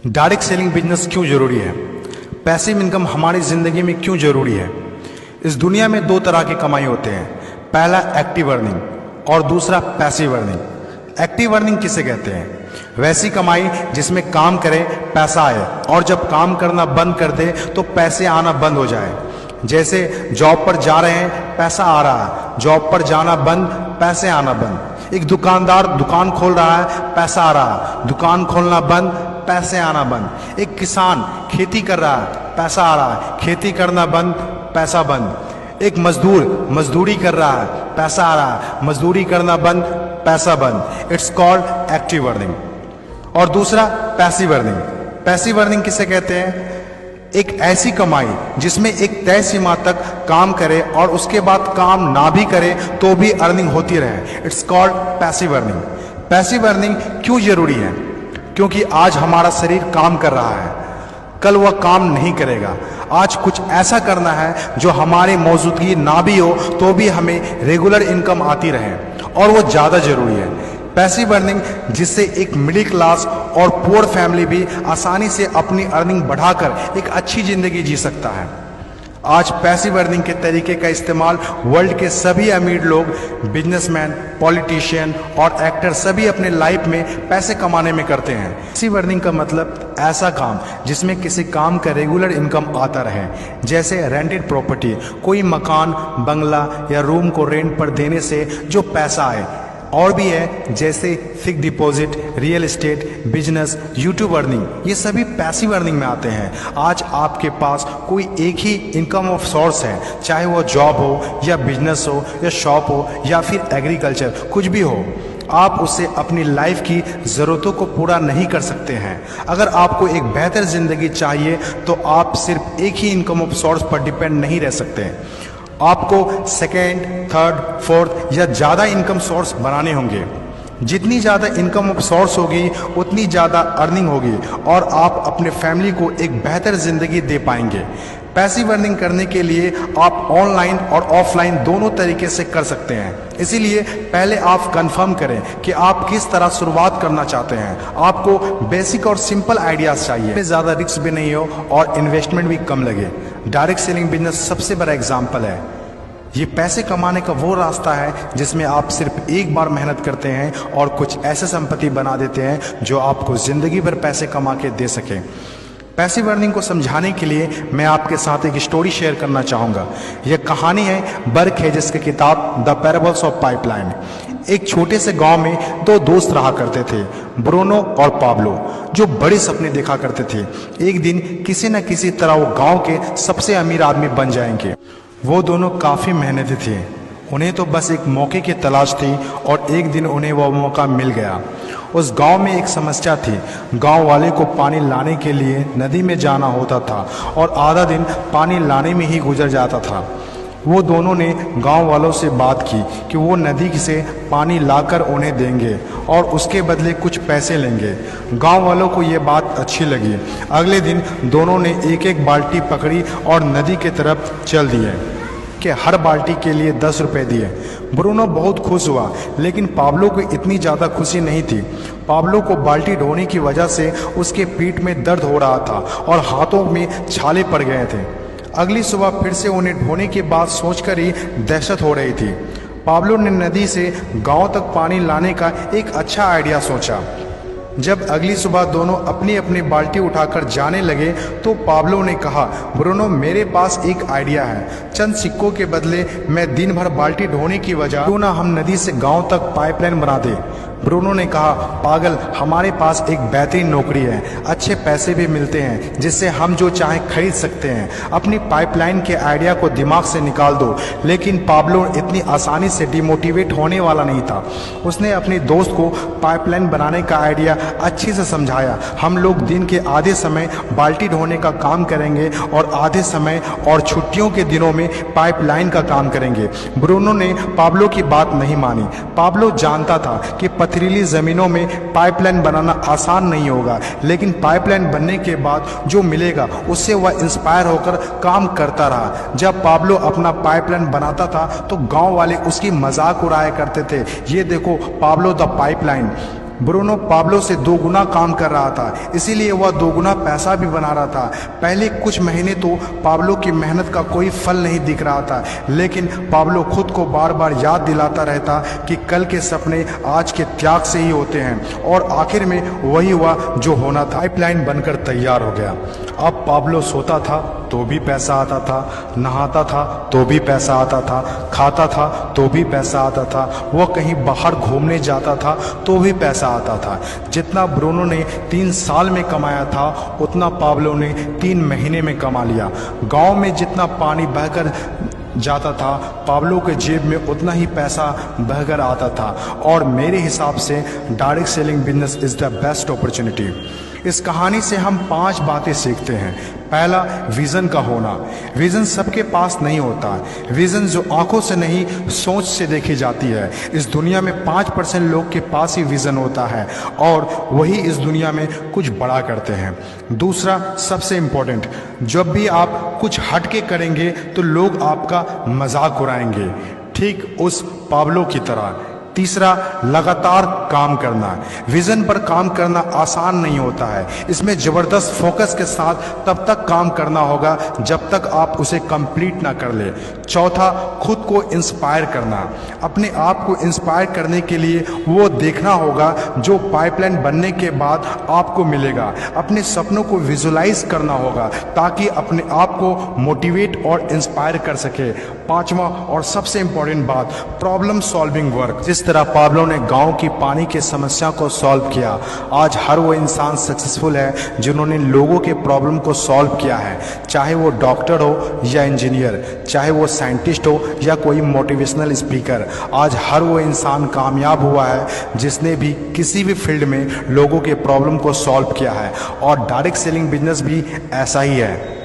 Direct selling business क्यों जरूरी है? पैसिव इनकम हमारी जिंदगी में क्यों जरूरी है? इस दुनिया में दो तरह की कमाई होते हैं, पहला एक्टिव अर्निंग और दूसरा पैसिव अर्निंग। एक्टिव अर्निंग किसे कहते हैं? वैसी कमाई जिसमें काम करें पैसा आए और जब काम करना बंद कर दे तो पैसे आना बंद हो जाए। जैसे जॉब पर जा रहे हैं पैसा आ रहा है, जॉब पर जाना बंद पैसे आना बंद। एक दुकानदार दुकान खोल रहा है पैसा आ रहा है, दुकान खोलना बंद पैसे आना बंद। एक किसान खेती कर रहा है पैसा आ रहा है, खेती करना बंद पैसा बंद। एक मजदूर मजदूरी कर रहा है पैसा आ रहा है, मजदूरी करना बंद पैसा बंद। It's called active earning. और दूसरा पैसिव अर्निंग। पैसिव अर्निंग किसे कहते हैं? एक ऐसी कमाई जिसमें एक तय सीमा तक काम करे और उसके बाद काम ना भी करे तो भी अर्निंग होती रहे। It's called passive earning. Passive earning क्यों जरूरी है? क्योंकि आज हमारा शरीर काम कर रहा है, कल वह काम नहीं करेगा। आज कुछ ऐसा करना है जो हमारी मौजूदगी ना भी हो तो भी हमें रेगुलर इनकम आती रहे, और वो ज़्यादा जरूरी है। पैसिव अर्निंग जिससे एक मिडिल क्लास और पुअर फैमिली भी आसानी से अपनी अर्निंग बढ़ाकर एक अच्छी जिंदगी जी सकता है। आज पैसिव अर्निंग के तरीके का इस्तेमाल वर्ल्ड के सभी अमीर लोग, बिजनेसमैन, पॉलिटिशियन और एक्टर सभी अपने लाइफ में पैसे कमाने में करते हैं। पैसिव अर्निंग का मतलब ऐसा काम जिसमें किसी काम का रेगुलर इनकम आता रहे, जैसे रेंटेड प्रॉपर्टी, कोई मकान, बंगला या रूम को रेंट पर देने से जो पैसा आए। और भी है जैसे fix deposit, real estate, business, YouTube earning, ये सभी पैसिव अर्निंग में आते हैं। आज आपके पास कोई एक ही इनकम ऑफ सोर्स है, चाहे वो जॉब हो या बिजनेस हो या शॉप हो या फिर एग्रीकल्चर, कुछ भी हो, आप उससे अपनी लाइफ की ज़रूरतों को पूरा नहीं कर सकते हैं। अगर आपको एक बेहतर ज़िंदगी चाहिए तो आप सिर्फ एक ही इनकम ऑफ सोर्स पर डिपेंड नहीं रह सकते। आपको सेकेंड, थर्ड, फोर्थ या ज़्यादा इनकम सोर्स बनाने होंगे। जितनी ज़्यादा इनकम ऑफ सोर्स होगी उतनी ज़्यादा अर्निंग होगी और आप अपने फैमिली को एक बेहतर ज़िंदगी दे पाएंगे। पैसिव अर्निंग करने के लिए आप ऑनलाइन और ऑफलाइन दोनों तरीके से कर सकते हैं। इसीलिए पहले आप कंफर्म करें कि आप किस तरह शुरुआत करना चाहते हैं। आपको बेसिक और सिंपल आइडियाज़ चाहिए, ज़्यादा रिस्क भी नहीं हो और इन्वेस्टमेंट भी कम लगे। डायरेक्ट सेलिंग बिजनेस सबसे बड़ा एग्जाम्पल है। ये पैसे कमाने का वो रास्ता है जिसमें आप सिर्फ एक बार मेहनत करते हैं और कुछ ऐसे संपत्ति बना देते हैं जो आपको ज़िंदगी भर पैसे कमा के दे सके। पैसिव अर्निंग को समझाने के लिए मैं आपके साथ एक स्टोरी शेयर करना चाहूँगा। यह कहानी है बर्क हेजेस की किताब द पैराबल्स ऑफ पाइपलाइन। एक छोटे से गांव में दो दोस्त रहा करते थे, ब्रूनो और पाब्लो, जो बड़े सपने देखा करते थे। एक दिन किसी न किसी तरह वो गांव के सबसे अमीर आदमी बन जाएंगे। वो दोनों काफ़ी मेहनती थे, उन्हें तो बस एक मौके की तलाश थी और एक दिन उन्हें वह मौका मिल गया। उस गांव में एक समस्या थी। गांव वाले को पानी लाने के लिए नदी में जाना होता था और आधा दिन पानी लाने में ही गुजर जाता था। वो दोनों ने गांव वालों से बात की कि वो नदी से पानी लाकर उन्हें देंगे और उसके बदले कुछ पैसे लेंगे। गांव वालों को ये बात अच्छी लगी। अगले दिन दोनों ने एक एक बाल्टी पकड़ी और नदी की तरफ चल दिए कि हर बाल्टी के लिए 10 रुपये दिए। ब्रूनो बहुत खुश हुआ, लेकिन पाब्लो को इतनी ज़्यादा खुशी नहीं थी। पाब्लो को बाल्टी ढोने की वजह से उसके पीठ में दर्द हो रहा था और हाथों में छाले पड़ गए थे। अगली सुबह फिर से उन्हें ढोने की बात सोचकर ही दहशत हो रही थी। पाब्लो ने नदी से गांव तक पानी लाने का एक अच्छा आइडिया सोचा। जब अगली सुबह दोनों अपनी अपनी बाल्टी उठाकर जाने लगे तो पाब्लो ने कहा, ब्रूनो मेरे पास एक आइडिया है। चंद सिक्कों के बदले मैं दिन भर बाल्टी ढोने की वजह क्यों ना हम नदी से गांव तक पाइपलाइन बना दें। ब्रूनो ने कहा, पागल, हमारे पास एक बेहतरीन नौकरी है, अच्छे पैसे भी मिलते हैं जिससे हम जो चाहें खरीद सकते हैं। अपनी पाइपलाइन के आइडिया को दिमाग से निकाल दो। लेकिन पाब्लो इतनी आसानी से डिमोटिवेट होने वाला नहीं था। उसने अपने दोस्त को पाइपलाइन बनाने का आइडिया अच्छे से समझाया। हम लोग दिन के आधे समय बाल्टी ढोने का काम करेंगे और आधे समय और छुट्टियों के दिनों में पाइपलाइन का काम करेंगे। ब्रूनो ने पाब्लो की बात नहीं मानी। पाब्लो जानता था कि पथरीली ज़मीनों में पाइपलाइन बनाना आसान नहीं होगा, लेकिन पाइपलाइन बनने के बाद जो मिलेगा उससे वह इंस्पायर होकर काम करता रहा। जब पाब्लो अपना पाइपलाइन बनाता था तो गांव वाले उसकी मजाक उड़ाया करते थे, ये देखो Pablo the pipeline. Bruno Pablo से 2 गुना काम कर रहा था, इसीलिए वह 2 गुना पैसा भी बना रहा था। पहले कुछ महीने तो पाब्लो की मेहनत का कोई फल नहीं दिख रहा था, लेकिन पाब्लो खुद को बार बार याद दिलाता रहता कि कल के सपने आज के त्याग से ही होते हैं, और आखिर में वही हुआ जो होना था। पाइपलाइन बनकर तैयार हो गया। अब पाब्लो सोता था तो भी पैसा आता था, नहाता था तो भी पैसा आता था, खाता था तो भी पैसा आता था, वह कहीं बाहर घूमने जाता था तो भी पैसा आता था। जितना ब्रूनो ने 3 साल में कमाया था उतना पाब्लो ने 3 महीने में कमा लिया। गांव में जितना पानी बहकर जाता था, पाब्लो के जेब में उतना ही पैसा बहकर आता था। और मेरे हिसाब से direct selling business is the best opportunity. इस कहानी से हम 5 बातें सीखते हैं। पहला, विज़न का होना। विज़न सबके पास नहीं होता। विज़न जो आंखों से नहीं सोच से देखी जाती है। इस दुनिया में 5% लोग के पास ही विज़न होता है और वही इस दुनिया में कुछ बड़ा करते हैं। दूसरा, सबसे इम्पोर्टेंट, जब भी आप कुछ हट के करेंगे तो लोग आपका मजाक उड़ाएंगे, ठीक उस पाब्लो की तरह। तीसरा, लगातार काम करना। विजन पर काम करना आसान नहीं होता है। इसमें ज़बरदस्त फोकस के साथ तब तक काम करना होगा जब तक आप उसे कंप्लीट ना कर ले। चौथा, खुद को इंस्पायर करना। अपने आप को इंस्पायर करने के लिए वो देखना होगा जो पाइपलाइन बनने के बाद आपको मिलेगा। अपने सपनों को विजुलाइज करना होगा ताकि अपने आप को मोटिवेट और इंस्पायर कर सके। पांचवा और सबसे इंपॉर्टेंट बात, प्रॉब्लम सॉल्विंग वर्क। जिस तरह पाब्लो ने गांव की पानी की समस्या को सॉल्व किया, आज हर वो इंसान सक्सेसफुल है जिन्होंने लोगों के प्रॉब्लम को सॉल्व किया है। चाहे वो डॉक्टर हो या इंजीनियर, चाहे वो साइंटिस्ट हो या कोई मोटिवेशनल स्पीकर, आज हर वो इंसान कामयाब हुआ है जिसने भी किसी भी फील्ड में लोगों के प्रॉब्लम को सॉल्व किया है। और डायरेक्ट सेलिंग बिजनेस भी ऐसा ही है।